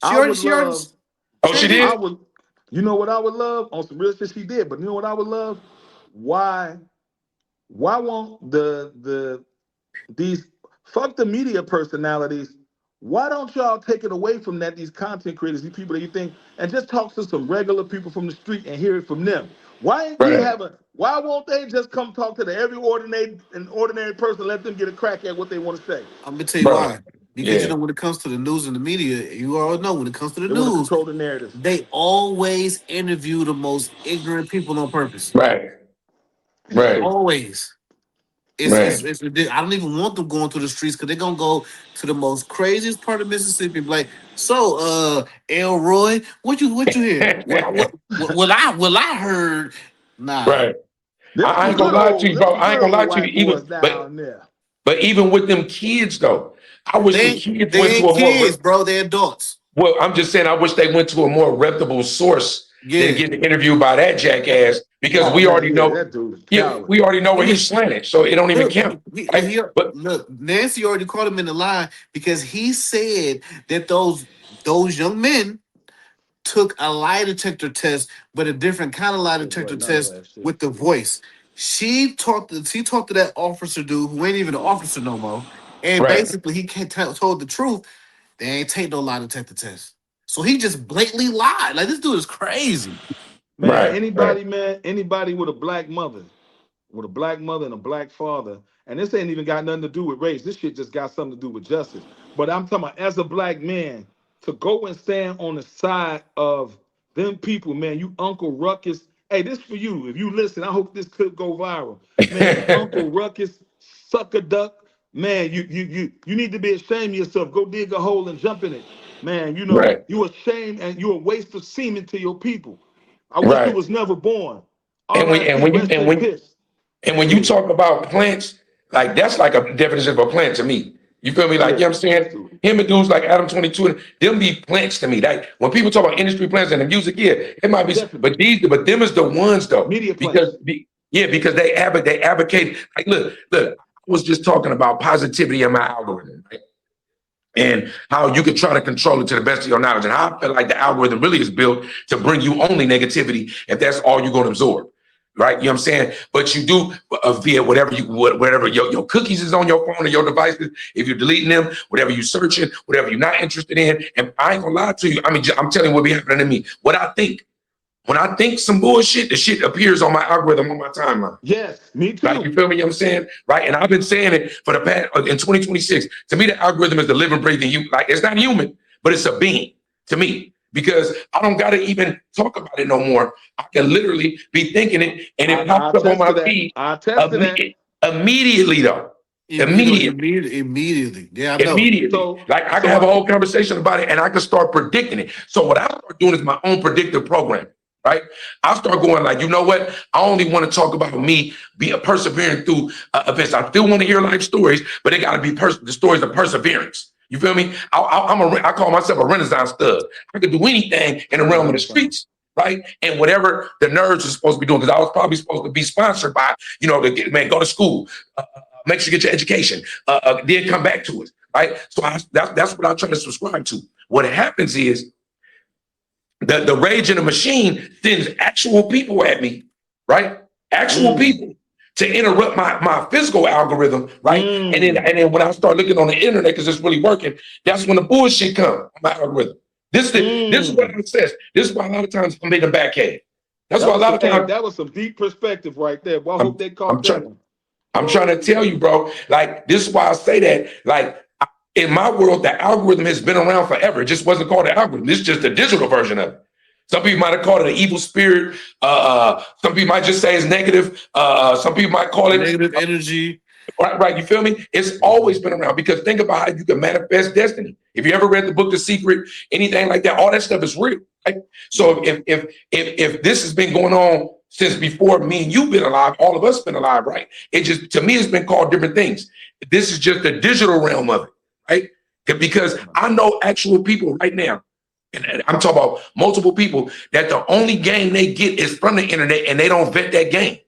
I would She already love. Oh, she she I did? did. would. You know what I would love on some real shit she did, but you know what I would love? Why? Why won't these fuck the media personalities? Why don't y'all take it away from that? These content creators, these people that you think, and just talk to some regular people from the street and hear it from them. Why ain't we Right, having? Why won't they just come talk to the every ordinary person, let them get a crack at what they want to say? I'm gonna tell you bro. why. Because you Yeah, know when it comes to the news and the media, you all know when it comes to the They want to news, control the narrative. they always interview the most ignorant people on purpose. right, right, Hey, Always. right. It's ridiculous. I don't even want them going through the streets because they're gonna go to the most craziest part of Mississippi. And be like, so Elroy, what you hear? What I heard? Nah, Right. I ain't gonna lie to you, them bro. some I ain't good gonna lie old to you. white boys Even down there. but even with them kids though, I wish the kids went they to ain't a more. kids, bro. They're adults. Well, I'm just saying, I wish they went to a more reputable source than Yeah. getting interviewed by that jackass because Oh we man, already yeah, know. that dude is Yeah, coward. we already know where Yeah. he's slanted, so it don't even Look, count, right? But look. Nancy already caught him in the lie because he said that those young men took a lie detector test, but a different kind of lie It detector wasn't none of test that shit. with the voice. She talked to that officer dude who ain't even an officer no more, and right, basically he told the truth. They ain't take no lie detector test, so he just blatantly lied. Like this dude is crazy. Man, right, right, anybody with a black mother and a black father, and this ain't even got nothing to do with race. This shit just got something to do with justice. But I'm talking about as a black man to go and stand on the side of them people, man. You Uncle Ruckus. Hey, this for you. If you listen, I hope this clip go viral. Man, you Uncle Ruckus, sucker duck. Man, you need to be ashamed of yourself. Go dig a hole and jump in it. Man, you know, right, you ashamed and you a waste of semen to your people. I wish you right. was never born. And when and R.I.P. when you Rest in piss. and when you Yeah, talk about plants, like that's like a definition of a plant to me. You feel me? Like, you yeah. know what I'm saying? Him and dudes like Adam 22, and them be plants to me. Like when people talk about industry plants and the music, yeah, it might be, Definitely. but them is the ones though. Media Because plants. yeah, because they advocate. Like, look, I was just talking about positivity in my algorithm, right? And how you can try to control it to the best of your knowledge. And how I feel like the algorithm really is built to bring you only negativity if that's all you're going to absorb. Right? You know what I'm saying? But you do via whatever your cookies is on your phone or your devices, if you're deleting them, whatever you're searching, whatever you're not interested in. And I ain't gonna lie to you. I mean, I'm telling you what be happening to me. What I think. When I think some bullshit, the shit appears on my algorithm on my timeline. Yes, me Like, you too. feel me? You know what I'm saying? Right. And I've been saying it for the past in 2026. To me, the algorithm is the living, breathing you. Like, it's not human, but it's a being to me. Because I don't gotta even talk about it no more. I can literally be thinking it and it I pops up on attest to my that. feed I attest to that. immediately though. Immediately. Immediately. Yeah, I know. Immediately. So Like I can so have a I whole conversation about it and I can start predicting it. So what I start doing is my own predictive program, right? I start going like, you know what? I only want to talk about me being persevering through events. I still want to hear life stories, but it got to be the stories of perseverance. You feel me? I call myself a Renaissance stud. I could do anything in the realm of the Renaissance. streets, right? And whatever the nerds are supposed to be doing, because I was probably supposed to be sponsored by, man, go to school, make sure you get your education, then come back to it, right? So that's what I try to subscribe to. What happens is the rage in the machine sends actual people at me, right? Actual Mm, people to interrupt my physical algorithm, right? mm, And then when I start looking on the internet because it's really working, that's when the bullshit comes on my algorithm. This is what mm. I says. This is why a lot of times I'm in the back end. That's why a lot of times That was some deep perspective right there. Well, I hope I'm they I'm caught that trying one. I'm trying to tell you, bro. Like, this is why I say that. Like, in my world, the algorithm has been around forever. It just wasn't called the algorithm. It's just a digital version of it. Some people might have called it an evil spirit. Some people might just say it's negative. Some people might call it Negative energy. Right, you feel me? It's always been around because think about how you can manifest destiny. If you ever read the book The Secret, anything like that, all that stuff is real. Right? So if this has been going on since before me and you've been alive, all of us been alive, right? It just to me it's been called different things. This is just the digital realm of it, right? Because I know actual people right now, and I'm talking about multiple people, that the only game they get is from the internet and they don't vet that game.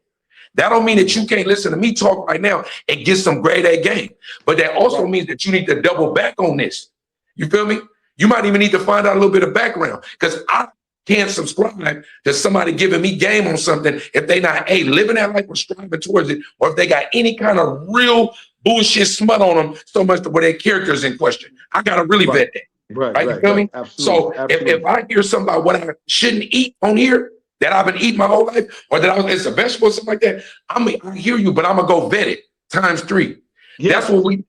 That don't mean that you can't listen to me talk right now and get some grade A game. But that also means that you need to double back on this. You feel me? You might even need to find out a little bit of background because I can't subscribe to somebody giving me game on something if they not living that life or striving towards it, or if they got any kind of real bullshit smut on them so much to where their character's in question. I gotta really vet that. Right, you feel me? Absolutely. So if I hear something about what I shouldn't eat on here, that I've been eating my whole life, or that it's a vegetable or something like that, I hear you, but I'm gonna go vet it times 3. Yeah. That's what we.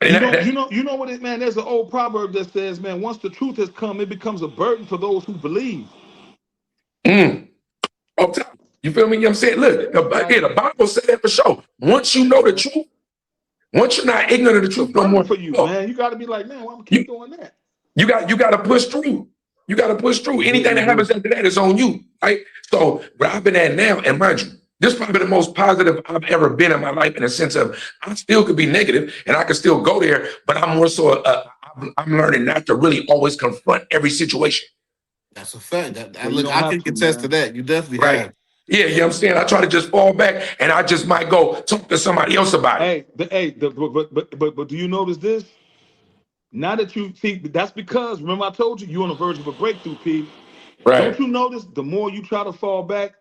You know what it, man. There's an old proverb that says, man, once the truth has come, it becomes a burden for those who believe. Up top. You feel me? You know what I'm saying? Look, the Bible said that for sure. Once you know the truth, once you're not ignorant of the truth no more, for you, man. You got to be like, man, why I'm keep doing that? You got to push through. You got to push through. Anything that happens after that is on you, right? So where I've been at now, and mind you, this is probably the most positive I've ever been in my life in a sense of I still could be negative and I could still go there, but I'm more so I'm learning not to really always confront every situation. That's a fact. Look, I can contest to that. You definitely have. Yeah, you know what I'm saying? I try to just fall back and I just might go talk to somebody else about it. But do you notice this? Now that you see, that's because, remember I told you, you're on the verge of a breakthrough, P. Right. Don't you notice the more you try to fall back,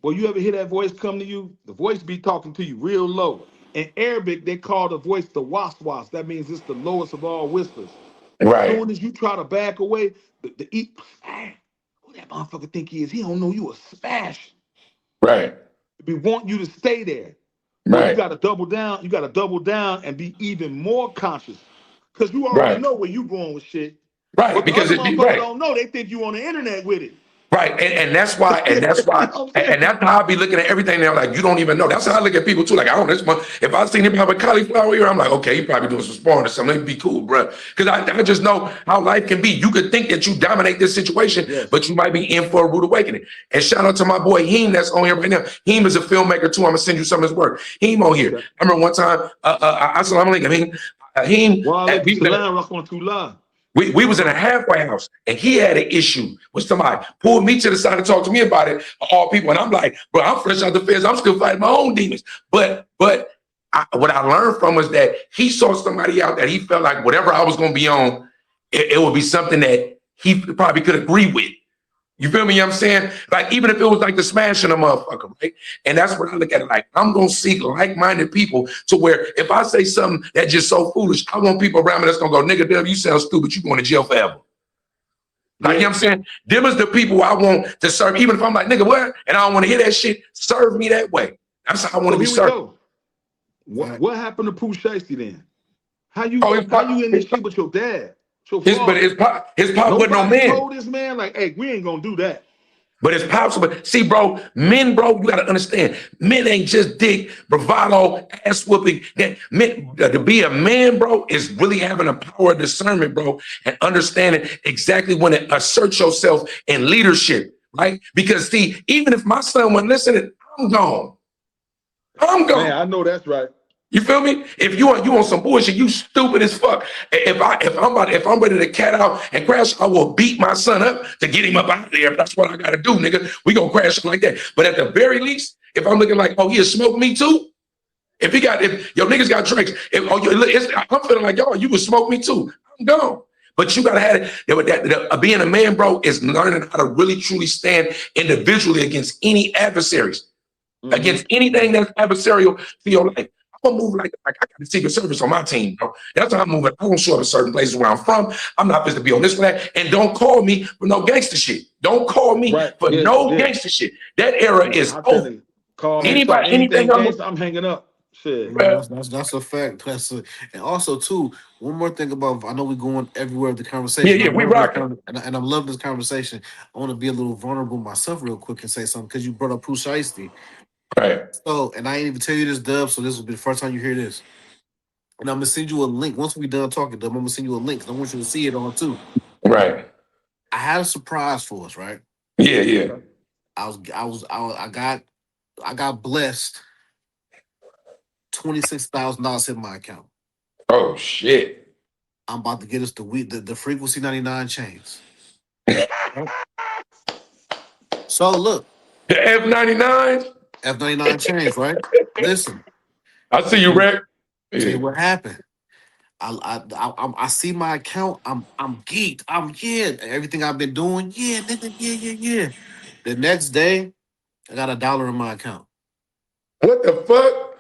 well, you ever hear that voice come to you? The voice be talking to you real low. In Arabic, they call the voice the waswas. That means it's the lowest of all whispers. Right. As soon as you try to back away, who that motherfucker think he is? He don't know you a smash. Right. We want you to stay there. Right. You got to double down. You got to double down and be even more conscious. Because you already know where you going with shit. Right, but because the other motherfuckers don't know. They think you on the internet with it. Right, and that's why, and that's how I be looking at everything now. Like you don't even know. That's how I look at people too. Like I don't. This one, if I seen him have a cauliflower ear, I'm like, okay, he probably doing some sparring or something. It'd be cool, bro. Because I just know how life can be. You could think that you dominate this situation, but you might be in for a rude awakening. And shout out to my boy Heem that's on here right now. Heem is a filmmaker too. I'm gonna send you some of his work. Heem on here. I remember one time, Assalamu alaikum. Heem. We was in a halfway house and he had an issue with somebody, pulled me to the side and talked to me about it, all people. And I'm like, bro, I'm fresh out the feds. I'm still fighting my own demons. But what I learned from was that he saw somebody out that he felt like whatever I was going to be on, it would be something that he probably could agree with. You feel me? You know what I'm saying? Like, even if it was like the smashing a motherfucker, right? And that's what I look at it like. I'm going to seek like-minded people to where if I say something that's just so foolish, I want people around me that's going to go, nigga, damn, you sound stupid. You going to jail forever. Like, you know what I'm saying? Them is the people I want to serve. Even if I'm like, nigga, what? And I don't want to hear that shit. Serve me that way. That's how I want to be served. What happened to Pooh Shiesty then? How you in this shit with your dad? But his pop wasn't no man. Told this man like, hey, we ain't gonna do that. But it's possible. See, bro, men, bro, you gotta understand. Men ain't just dick, bravado, ass whooping. To be a man, bro, is really having a power of discernment, bro, and understanding exactly when to assert yourself in leadership, right? Because see, even if my son wasn't listening, I'm gone. Man, I know that's right. You feel me? If you on some bullshit, you stupid as fuck. If I'm ready to cat out and crash, I will beat my son up to get him up out of there. If that's what I gotta do, nigga, we gonna crash like that. But at the very least, if I'm looking like, oh, he'll smoke me too. If your niggas got drinks, I'm feeling like, yo, you would smoke me too. I'm gone. But you gotta have it. Being a man, bro, is learning how to really truly stand individually against any adversaries, against anything that's adversarial to your life. I'm gonna move like I got the Secret Service on my team, bro. That's how I'm moving. I don't show up in certain places where I'm from. I'm not supposed to be on this flag. And don't call me for no gangster shit. Don't call me for no gangster shit. That era is over. Call me anything gangster, I'm hanging up. Shit. That's a fact. And also too, one more thing about, I know we're going everywhere with the conversation. Yeah, we rocking. And I'm loving this conversation. I want to be a little vulnerable myself real quick and say something because you brought up Pooh Shiesty. Right. So, and I ain't even tell you this, Dub. So this will be the first time you hear this. And I'm gonna send you a link once we done talking, Dub. I'm gonna send you a link 'cause I want you to see it on too. Right. I had a surprise for us, right? Yeah, yeah. I got blessed. $26,000 in my account. Oh shit. I'm about to get us the frequency 99 chains. So look, The F99s? F99 chains, right? Listen, I see you, Rick. tell you Yeah. what happened. I see my account. I'm geeked. I'm yeah. Everything I've been doing. Yeah, nigga. Yeah, yeah, yeah. The next day, I got $1 in my account. What the fuck?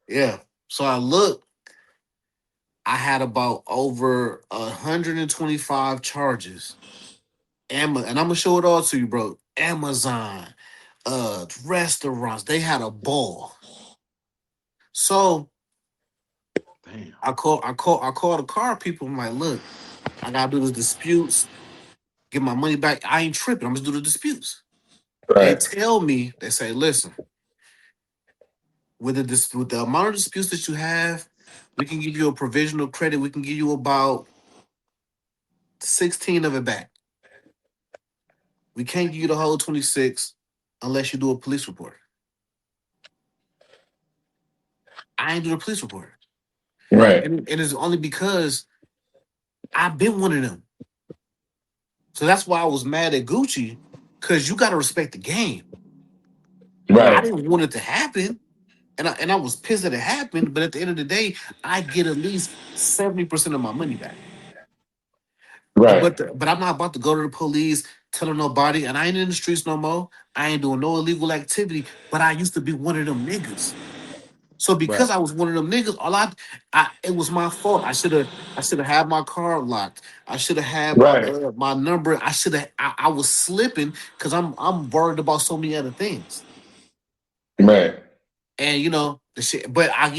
Yeah. So I look. I had about over 125 charges. And I'm gonna show it all to you, bro. Amazon, restaurants. They had a ball. So Damn. I call the car people. I'm like, look, I gotta do the disputes, get my money back. I ain't tripping. I'm just do the disputes. They Right. tell me, they say, listen, with the amount of disputes that you have, we can give you a provisional credit. We can give you about 16 of it back. We can't give you the whole 26 unless you do a police report. I ain't do a police report. Right. And it's only because I've been one of them. So that's why I was mad at Gucci, because you gotta respect the game. I Right. didn't want it to happen. And I was pissed that it happened, but at the end of the day, I get at least 70% of my money back. Right. But I'm not about to go to the police telling nobody, and I ain't in the streets no more. I ain't doing no illegal activity, but I used to be one of them niggas. So because Right. I was one of them niggas, I it was my fault. I should have had my car locked. I should have had Right. my number. I was slipping because I'm worried about so many other things. Right. And the shit. But I'm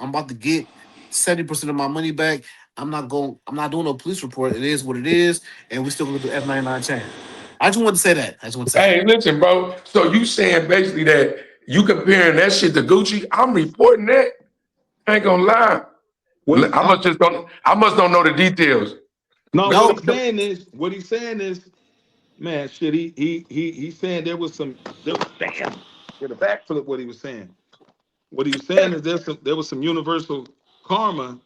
about to get 70% of my money back. I'm not doing no police report. It is what it is, and we still gonna do F99 chain. I just wanted to say that. I just want to say that. Hey, listen, bro. So you saying basically that you comparing that shit to Gucci? I'm reporting that. I ain't gonna lie. What he, I must don't know the details. no, No, no, what he's saying is, man, shit. He's saying damn. Get a backflip. What he was saying. What he was saying is there was some universal karma,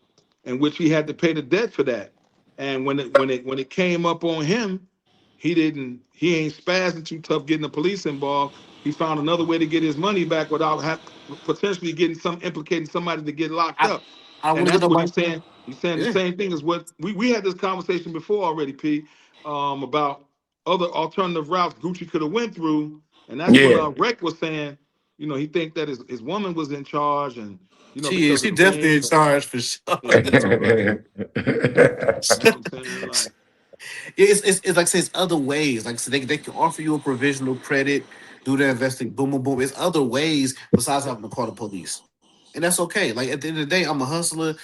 in which he had to pay the debt for that. And when it came up on him, he ain't spazzing too tough getting the police involved. He found another way to get his money back without potentially getting implicating somebody to get locked I up. I don't And want to get that's what nobody. he's saying. He's saying the Yeah, same thing as what we had this conversation before already, P, about other alternative routes Gucci could have went through. And that's what Yeah. Rec was saying. He think that his woman was in charge, and she is. because She of the definitely in fame. charge for sure. Yeah, like, you know what I'm saying? Like, It's like I say, it's other ways. Like so they can offer you a provisional credit, do the investing, boom, boom, boom. It's other ways besides having to call the police. And that's okay. Like at the end of the day, I'm a hustler.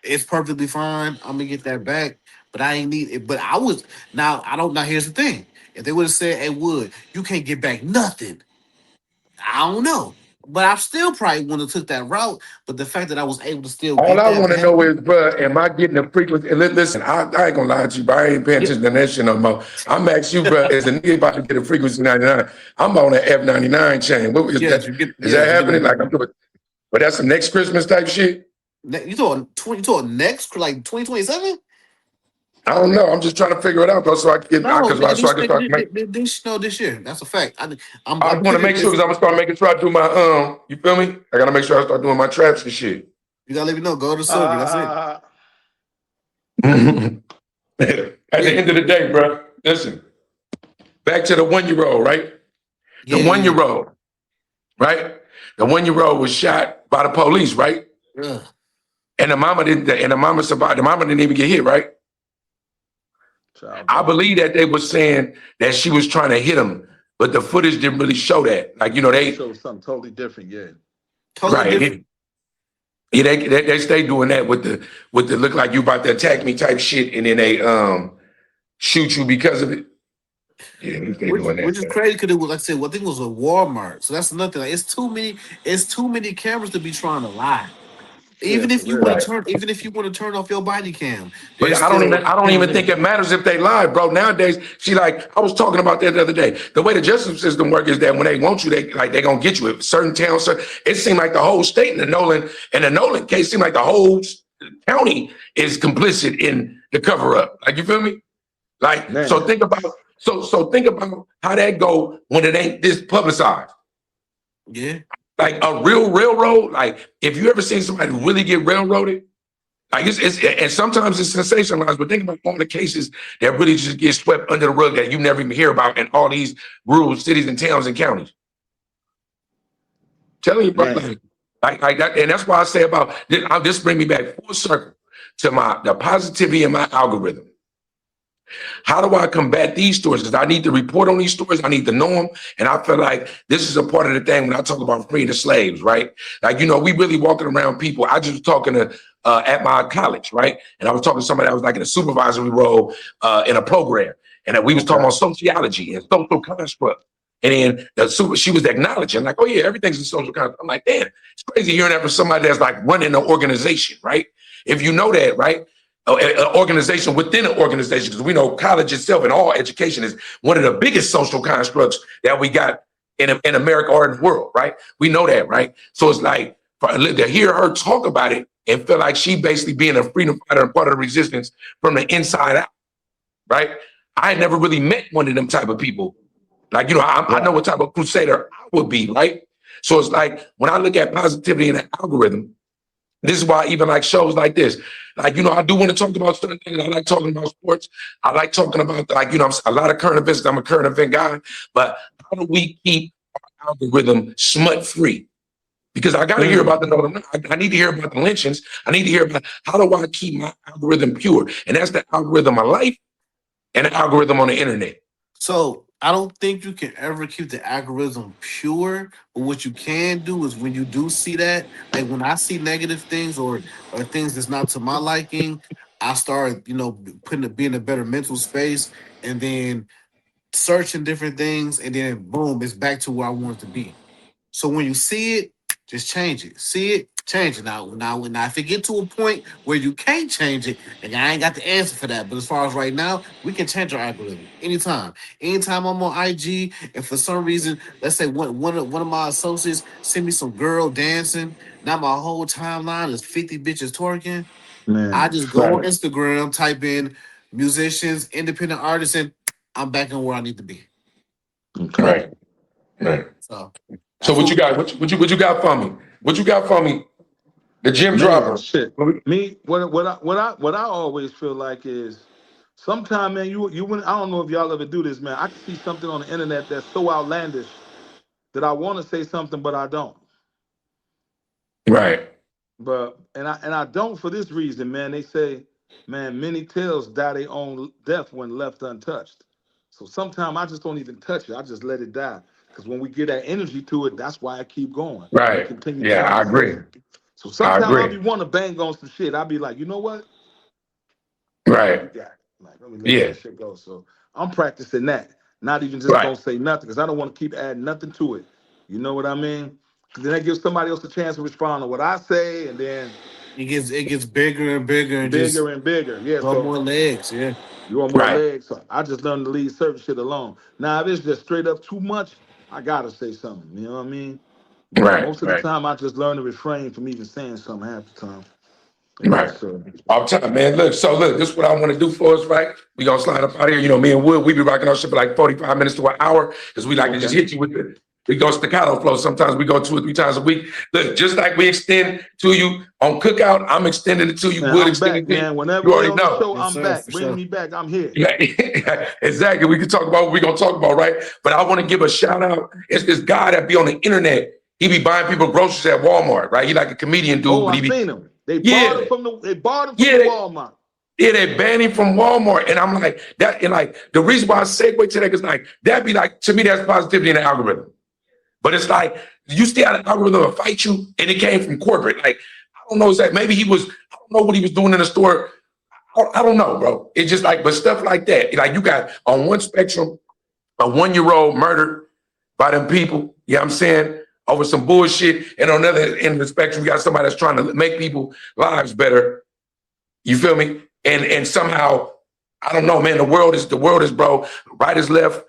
It's perfectly fine. I'm gonna get that back. But I ain't need it. But I was now I don't now here's the thing. If they would have said, hey Wood, you can't get back nothing, I don't know. But I still probably wouldn't have took that route. But the fact that I was able to still All get I that want to back, know is, bro, am I getting the frequency? And listen, I ain't gonna lie to you, but I ain't paying yeah, attention to that shit no more. I'm asking you, bro, as a nigga about to get a frequency 99, I'm on an F99 chain. What is that? Is that yes, you get happening? that. Like I'm doing, but that's some next Christmas type shit. You talking next like 2027? I don't know. I'm just trying to figure it out, bro, so I can get, No, because nigga, so I can start making. this year. That's a fact. I I'm want to picking make sure this. because I'm gonna start making sure I do my you feel me? I gotta make sure I start doing my traps and shit. You gotta let me know. Gold or silver. That's it. uh, At the Yeah, end of the day, bro, listen. Back to the 1 year old, right? The yeah, one yeah. year old, right? The 1 year old was shot by the police, right? Ugh. And the mama didn't. And the mama survived. The mama didn't even get hit, right? child I God. believe that they were saying that she was trying to hit him, but the footage didn't really show that. Like It they shows something totally different. Yeah. Totally right. different. Yeah, they stay doing that with the look like you about to attack me type shit, and then they shoot you because of it. Yeah, they Which doing that. which is crazy because it was, like I said, well, I think it was a Walmart. So that's another thing. Like, it's too many cameras to be trying to lie. Yeah, Even for if you real. want to Right. turn, even if you want to turn off your body cam, But there's still I don't cameras even in think there. it matters if they lie, bro. Nowadays, see, like I was talking about that the other day. The way the justice system works is that when they want you, they gonna get you. If certain towns, it seemed like the whole state in the Nolan case, seemed like the whole county is complicit in the cover up. Like you feel me? Like Man, so think about how that go when it ain't this publicized. Yeah. Like a real railroad. Like if you ever seen somebody really get railroaded. Like it's and sometimes it's sensationalized, but think about all the cases that really just get swept under the rug that you never even hear about in all these rural cities and towns and counties. Telling you, bro, man, like that, and that's why I say about this. I'll just bring me back full circle to the positivity in my algorithm. How do I combat these stories? Because I need to report on these stories. I need to know them. And I feel like this is a part of the thing when I talk about freeing the slaves, right? Like, we really walking around people. I just was talking to at my college, right? And I was talking to somebody that was like in a supervisory role in a program. And we was talking okay, about sociology and social construct. And then she was acknowledging, like, oh yeah, everything's a social construct. I'm like, damn, it's crazy hearing that from somebody that's like running an organization, right? If you know that, right? An organization within an organization, because we know college itself and all education is one of the biggest social constructs that we got in America or in the world, right? We know that, right? So it's like to hear her talk about it and feel like she basically being a freedom fighter and part of the resistance from the inside out, right? I had never really met one of them type of people. Like, I know right, what type of crusader I would be, right? So it's like when I look at positivity in the algorithm, this is why even like shows like this, like, I do want to talk about certain things. I like talking about sports. I like talking about like, a lot of current events. I'm a current event guy, but how do we keep our algorithm smut free? Because I got to hear mm, about I need to hear about the lynchings. I need to hear about how do I keep my algorithm pure? And that's the algorithm of life and the algorithm on the internet. So I don't think you can ever keep the algorithm pure. But what you can do is when you do see that, like when I see negative things or things that's not to my liking, I start, putting be in a better mental space and then searching different things, and then boom, it's back to where I want it to be. So when you see it, just change it. See it, change it. Now, if it get to a point where you can't change it, and I ain't got the answer for that. But as far as right now, we can change our algorithm anytime. Anytime I'm on IG, and for some reason, let's say one of my associates send me some girl dancing. Now my whole timeline is 50 bitches twerking. I man, just go on Right, Instagram, type in musicians, independent artists, and I'm back on where I need to be. okay, right, right. So So that's what what you we. got? What you got for me? What you got for me? The gym man, dropper. shit. Me, what I always feel like is, sometime, man, you wouldn't. I don't know if y'all ever do this, man. I can see something on the internet that's so outlandish that I want to say something, but I don't. Right, But and I don't for this reason, man. They say, man, many tails die their own death when left untouched. So sometimes I just don't even touch it. I just let it die. Because when we get that energy to it, that's why I keep going and right. continue Yeah, telling I the agree. story. So I sometimes I'll agree. be want to bang on some shit. I'll be like, you know what? Right. You got it. Like, let me let Yeah. that shit go. So I'm practicing that. Not even just Right. gonna say nothing, because I don't want to keep adding nothing to it. You know what I mean? Because then that gives somebody else a chance to respond to what I say, and then It gets bigger and bigger and just bigger and bigger. Yeah, grow so more legs. Yeah. you want more Right. legs. So I just learned to leave certain shit alone. Now, if it's just straight up too much, I gotta say something. You know what I mean? But Right. most of the Right. time, I just learn to refrain from even saying something half the time. Right. So All the time, man. Look, this is what I want to do for us, right? We gonna slide up out here. Me and Wood, we be rocking our shit for like 45 minutes to an hour because we like to just okay. hit you with we go staccato flow. Sometimes we go 2 or 3 times a week. Look, just like we extend to you on Cookout, I'm extending it to you. Man, Wood I'm extending back, it to you. man. Whenever You they already on the know. show, Yes, I'm sir, back. for Bring sure. me back. I'm here. Yeah, exactly. We can talk about what we're gonna talk about, right? But I want to give a shout out. It's this guy that be on the internet. He be buying people groceries at Walmart, right? He like a comedian dude, Oh, but I he be seen him. They barred him yeah, from the. They barred him from yeah, the they, Walmart. yeah. They banned him from Walmart, and I'm like that. And like the reason why I segue to that is like that be like to me that's positivity in the algorithm. But it's like you still had an algorithm to fight you, and it came from corporate. Like I don't know exactly. Maybe he was. I don't know what he was doing in the store. I don't know, bro. It's just like, but stuff like that. Like you got on one spectrum. a 1-year-old murdered by them people, you know what I'm saying, over some bullshit. And on the other end of the spectrum, you got somebody that's trying to make people lives better. You feel me? And somehow, I don't know, man, the world is, bro, right is left,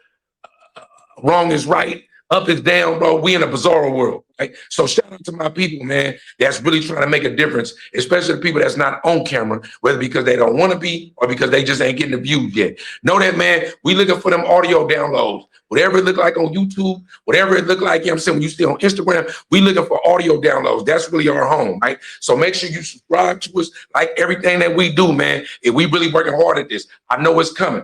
wrong is right, up is down, bro. We in a bizarre world. Right? So shout out to my people, man, that's really trying to make a difference, especially the people that's not on camera, whether because they don't want to be or because they just ain't getting the views yet. Know that, man, we looking for them audio downloads. Whatever it look like on YouTube, whatever it look like, you know what I'm saying, when you still on Instagram, we looking for audio downloads. That's really our home, right? So make sure you subscribe to us, like everything that we do, man. If we really working hard at this, I know it's coming.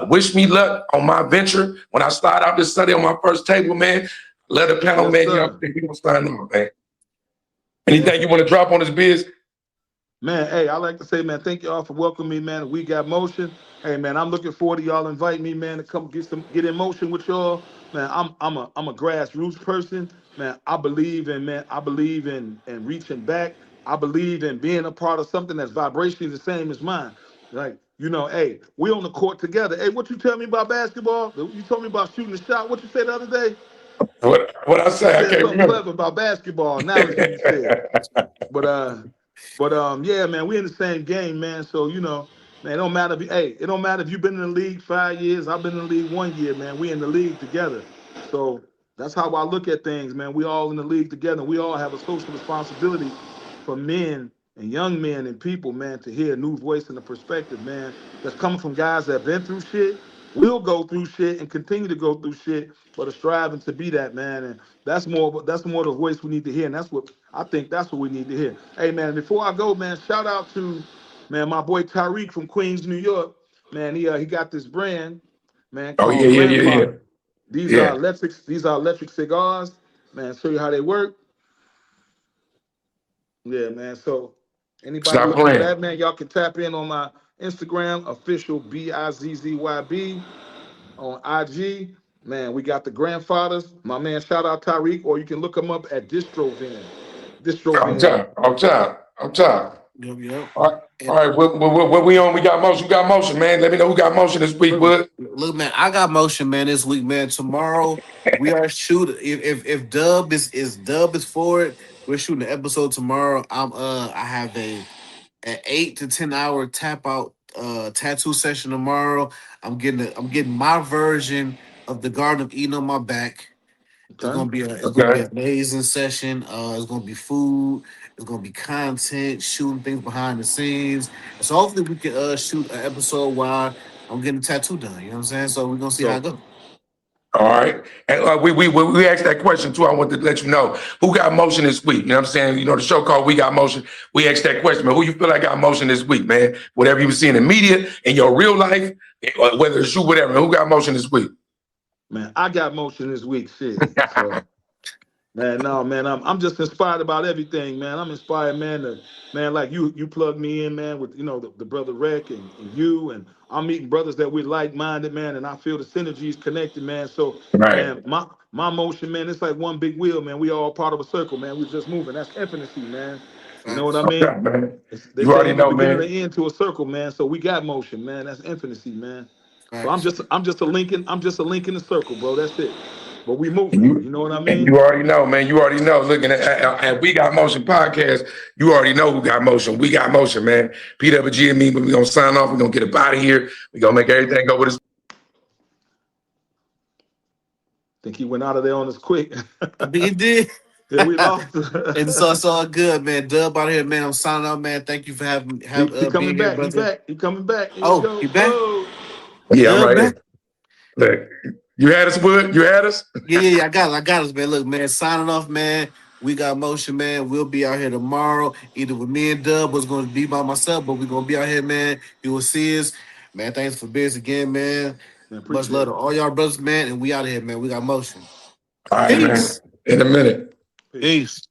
Wish me luck on my venture. When I start out this Sunday on my first table, man, let the panel, yes, man, you know, we gonna sign off, man. Anything you want to drop on this biz? Man, hey, I like to say, man, thank y'all for welcoming me, man. We got motion. Hey, man, I'm looking forward to y'all inviting me, man, to come get in motion with y'all. Man, I'm a grassroots person. Man, I believe in reaching back. I believe in being a part of something that's vibrationally the same as mine. Like, you know, hey, we on the court together. Hey, what you tell me about basketball? You told me about shooting the shot. What you say the other day? What I say? You said something clever about basketball analogy. You said, but yeah, man, we in the same game, man. So you know, man, it don't matter if it don't matter if you've been in the league 5 years. I've been in the league 1 year, man. We in the league together. So that's how I look at things, man. We all in the league together. We all have a social responsibility for men and young men and people, man, to hear a new voice and a perspective, man, that's coming from guys that have been through shit, will go through shit, and continue to go through shit, but are striving to be that, man. And that's more the voice we need to hear, and that's what I think that's what we need to hear. Hey, man, before I go, man, shout out to, man, my boy Tyreek from Queens, New York. Man, he got this brand, man, Oh called yeah. Grandfather. These are electric cigars, man. Show you how they work. Yeah, man. So anybody Stop looking for playing. that, man, y'all can tap in on my Instagram, official BIZZYB on IG. Man, we got the grandfathers. My man, shout out Tyreek, or you can look him up at Distrovan. I'm Distrovan. top. I'm top. I'm top. Yep. All right. What we on? We got motion. We got motion, man. Let me know who got motion this week, Wood. Look, man, I got motion, man, this week, man. Tomorrow we are shooting. If Dub is for it, we're shooting an episode tomorrow. I have an 8 to 10 hour tap out tattoo session tomorrow. I'm getting my version of the Garden of Eden on my back. Okay. It's gonna be an amazing session. It's gonna be food. It's gonna be content, shooting things behind the scenes. And so hopefully we can shoot an episode while I'm getting a tattoo done. You know what I'm saying? So we're gonna see how it So, goes. All right. And we asked that question too. I want to let you know who got motion this week. You know what I'm saying? You know, the show called We Got Motion. We asked that question, man. Who you feel like got motion this week, man? Whatever you see in the media, in your real life, whether it's you, whatever. Who got motion this week? man, I got motion this week. Shit. So man, no, man, I'm just inspired about everything, man. I'm inspired, man. Man, like you plugged me in, man, with the brother Rec and you, and I'm meeting brothers that we're like-minded, man, and I feel the synergies connected, man. So, Right. man, my motion, man, it's like one big wheel, man. We all part of a circle, man. We're just moving. That's infinity, man. You know what I Facts. mean? Okay, man. They You say already ain't no know, beginning or man. end to a circle, man. So we got motion, man. That's infinity, man. So I'm Facts. just I'm just a link in the circle, bro. That's it. But we And moving. you, You know what I and mean? you already know, man. You already know. Looking at We Got Motion podcast, you already know who got motion. We got motion, man. PWG and me, but we're going to sign off. We're going to get up out of here. We're going to make everything go with us. Think he went out of there on us quick. He did. Yeah, we lost. And so it's all good, man. Dub out here, man. I'm signing out, man. Thank you for he being coming here, back. He brother. back. He coming back. Here we Oh, go. he back? Whoa. Yeah, I'm Dub right back? here. Look, you had us, Wood? You had us? Yeah. I got us, man. Look, man. Signing off, man. We got motion, man. We'll be out here tomorrow. Either with me and Dub was going to be by myself, but we're going to be out here, man. You will see us. Man, thanks for Biz again, man. Man, Much appreciate love to it. all y'all brothers, man. And we out of here, man. We got motion. All right, man. Peace. In a minute. Peace. Peace.